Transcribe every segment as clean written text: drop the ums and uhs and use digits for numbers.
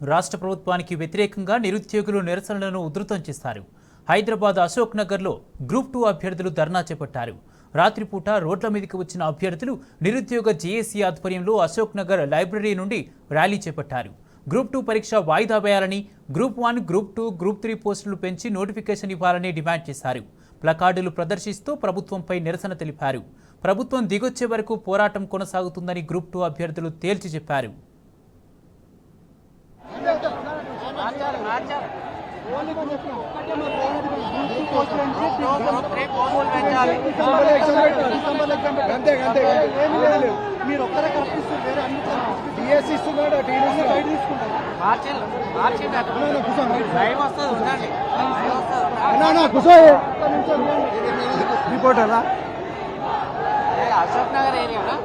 రాష్ట్ర ప్రభుత్వానికి వ్యతిరేకంగా నిరుద్యోగులు నిరసనలను ఉధృతం చేశారు. హైదరాబాద్ అశోక్ నగర్లో గ్రూప్ 2 అభ్యర్థులు ధర్నా చేపట్టారు. రాత్రిపూట రోడ్ల మీదకి వచ్చిన అభ్యర్థులు నిరుద్యోగ జేఏసీ ఆధ్వర్యంలో అశోక్ నగర్ లైబ్రరీ నుండి ర్యాలీ చేపట్టారు. గ్రూప్ 2 పరీక్ష వాయిదా వేయాలని, గ్రూప్ 1, గ్రూప్ 2, గ్రూప్ 3 పోస్టులు పెంచి నోటిఫికేషన్ ఇవ్వాలని డిమాండ్ చేశారు. ప్లకార్డులు ప్రదర్శిస్తూ ప్రభుత్వంపై నిరసన తెలిపారు. ప్రభుత్వం దిగొచ్చే వరకు పోరాటం కొనసాగుతుందని గ్రూప్ 2 అభ్యర్థులు తేల్చి చెప్పారు. అశోక్ నగర్ ఏరియాలో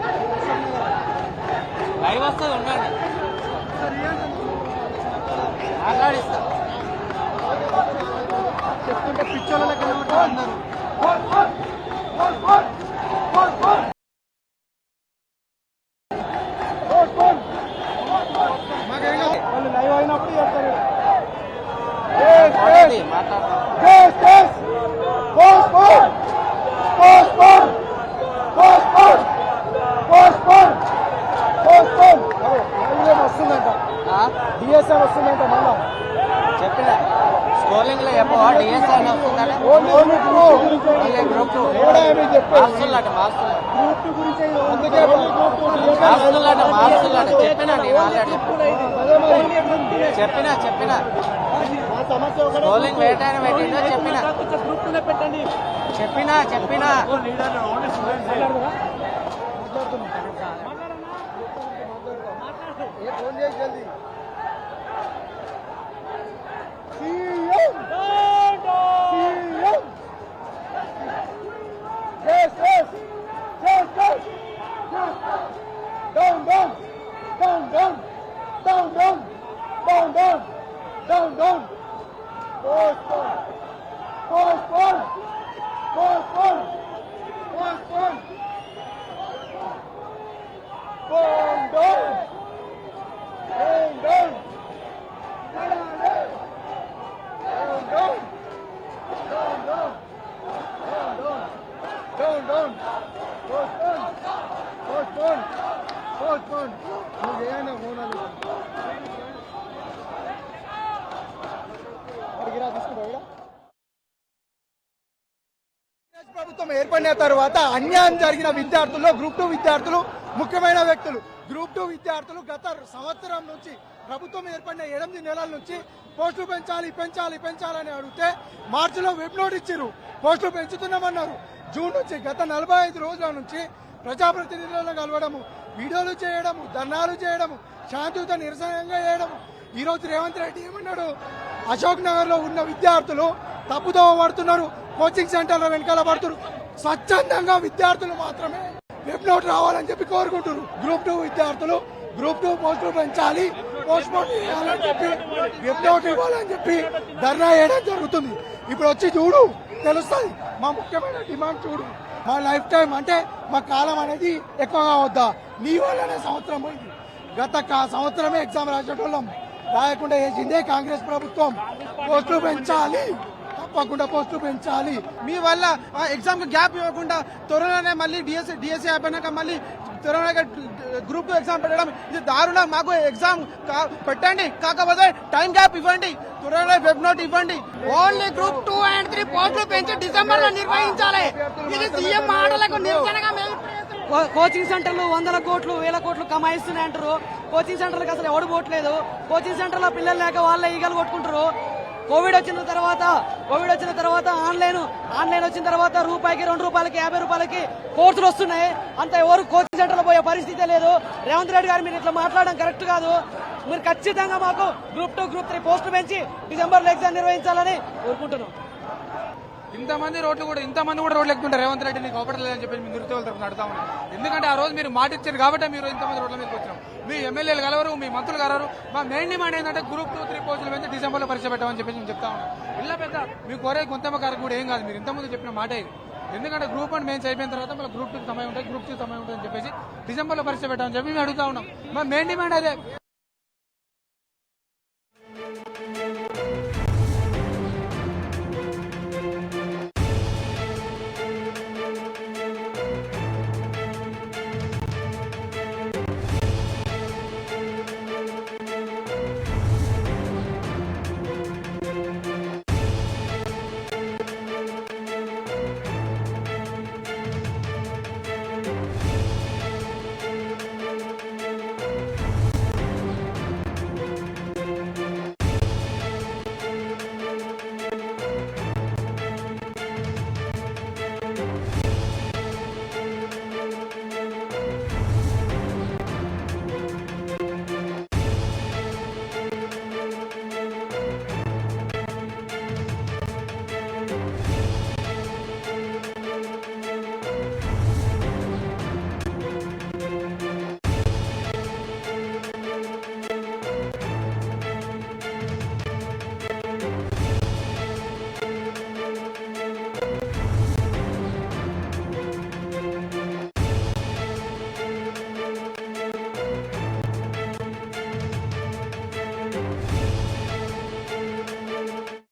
లైవ్ వస్తుంది, ఉండండి మాట్లాడిస్తా. చెప్తుంటే పిచ్చోళ్ళకి అందరూ లైవ్ అయినప్పుడు చెప్తారు. డిఎస్ఆర్ వస్తుందంట, మళ్ళా చెప్పిన స్క్రోలింగ్ లో చెప్పవా డిఎస్ఆర్ వస్తుందంట. గ్రూప్ 2 మాస్తున్నట చెప్పిన స్క్రోలింగ్ లేట్ అయినా పెట్టిందో చెప్పిన ప్రభుత్వం ఏర్పడిన తర్వాత అన్యాయం జరిగిన విద్యార్థుల్లో గ్రూప్ 2 విద్యార్థులు ముఖ్యమైన వ్యక్తులు. గ్రూప్ 2 విద్యార్థులు గత సంవత్సరం నుంచి ప్రభుత్వం ఏర్పడిన 8 నెలల నుంచి పోస్టులు పెంచాలని అడిగితే మార్చిలో వెబ్ నోట్ ఇచ్చారు. పోస్టులు పెంచుతున్నామన్నారు. జూన్ నుంచి గత 45 రోజుల నుంచి ప్రజాప్రతినిధులను కలవడము, వీడియోలు చేయడము, ధర్నాలు చేయడము, శాంతియుత నిరసనగా చేయడము. ఈరోజు రేవంత్ రెడ్డి ఏమన్నాడు, అశోక్ నగర్ లో ఉన్న విద్యార్థులు తప్పుదోవ పడుతున్నారు, కోచింగ్ సెంటర్ల వెనకాల పడుతున్నారు. స్వచ్ఛందంగా విద్యార్థులు మాత్రమే వెబ్ నోట్ రావాలని చెప్పి కోరుకుంటున్నారు. గ్రూప్ 2 విద్యార్థులు గ్రూప్ 2 పోస్టులు పెంచాలి, పోస్ట్ పోన్ చేయాలని చెప్పి వెబ్ నోట్ ఇవ్వాలని చెప్పి ధర్నా చేయడం జరుగుతుంది. ఇప్పుడు వచ్చి చూడు, తెలుస్తుంది మా ముఖ్యమైన డిమాండ్. చూడు, మా లైఫ్ టైం అంటే మా కాలం అనేది ఎక్కువగా వద్దా? నీ వల్లనే సంవత్సరం పోయింది. గత సంవత్సరమే ఎగ్జామ్ రాసేటోళ్ళం, రాయకుండా వేసిందే కాంగ్రెస్ ప్రభుత్వం. పోస్టులు పెంచాలి, తప్పకుండా పోస్టులు పెంచాలి. మీ వల్ల ఎగ్జామ్ కి గ్యాప్ ఇవ్వకుండా త్వరలోనే మళ్ళీ డిఎస్సీ అయిపోయినాక మళ్ళీ త్వరగా గ్రూప్ 2 ఎగ్జామ్ పెట్టడం ఇది దారుణం. మాకు ఎగ్జామ్ పెట్టండి, కాకపోతే టైం గ్యాప్ ఇవ్వండి, త్వరలో వెబ్ నోట్ ఇవ్వండి. ఓన్లీ గ్రూప్ 2 and 3 పోస్టులు పెంచి డిసెంబర్ లో నిర్వహించాలి. ఇది సీఎం మాటలకు నిరసనగా కోచింగ్ సెంటర్లు 100 కోట్లు 1000 కోట్లు కమాయిస్తున్నాయి అంటారు. కోచింగ్ సెంటర్లకు అసలు ఎవడు పోవట్లేదు. కోచింగ్ సెంటర్ లో పిల్లలు లేక వాళ్ళే ఈగలు కొట్టుకుంటారు. కోవిడ్ వచ్చిన తర్వాత ఆన్లైన్ వచ్చిన తర్వాత రూపాయికి 2 రూపాయలకి 50 రూపాయలకి కోర్సులు వస్తున్నాయి. అంత ఎవరు కోచింగ్ సెంటర్ లో పోయే పరిస్థితే లేదు. రేవంత్ రెడ్డి గారు మీరు ఇట్లా మాట్లాడడం కరెక్ట్ కాదు. మీరు ఖచ్చితంగా మాకు గ్రూప్ 2, గ్రూప్ 3 పోస్టులు పెంచి డిసెంబర్ లో ఎగ్జామ్ నిర్వహించాలని కోరుకుంటున్నాం. ఇంతమంది కూడా రోడ్లు ఎక్కుతుంటారు. రేవంత్ రెడ్డిని కోపడలేదని చెప్పి మీ నిరుద్యోగుల తరఫున అడుగుతా ఉన్నాం. ఎందుకంటే ఆ రోజు మీరు మాట ఇచ్చారు కాబట్టి మీరు ఇంతమంది రోడ్ల మీదకి వచ్చినాం. మీ ఎమ్మెల్యేలు కలవరు, మీ మంత్రులు కలవరు. మా మెయిన్ డిమాండ్ ఏంటంటే గ్రూప్ 2, 3 పోస్టులు పెంచి డిసెంబర్ లో పరీక్ష పెట్టమని చెప్పి నేను చెప్తా ఉన్నాను. ఇలా పెద్ద మీ కోరే గుంతమ్మ గారికి కూడా ఏం కాదు, మీరు ఇంతకుముందు చెప్పిన మాట ఇది. ఎందుకంటే గ్రూప్ 1 మెయిన్స్ అయిపోయిన తర్వాత మళ్ళీ గ్రూప్ 2 సమయం ఉంటుంది, గ్రూప్ 2 సమయం ఉంటుంది అని చెప్పేసి డిసెంబర్ లో పరీక్ష పెట్టమని చెప్పి మేము అడుగుతా ఉన్నాం. మా మెయిన్ డిమాండ్ అదే.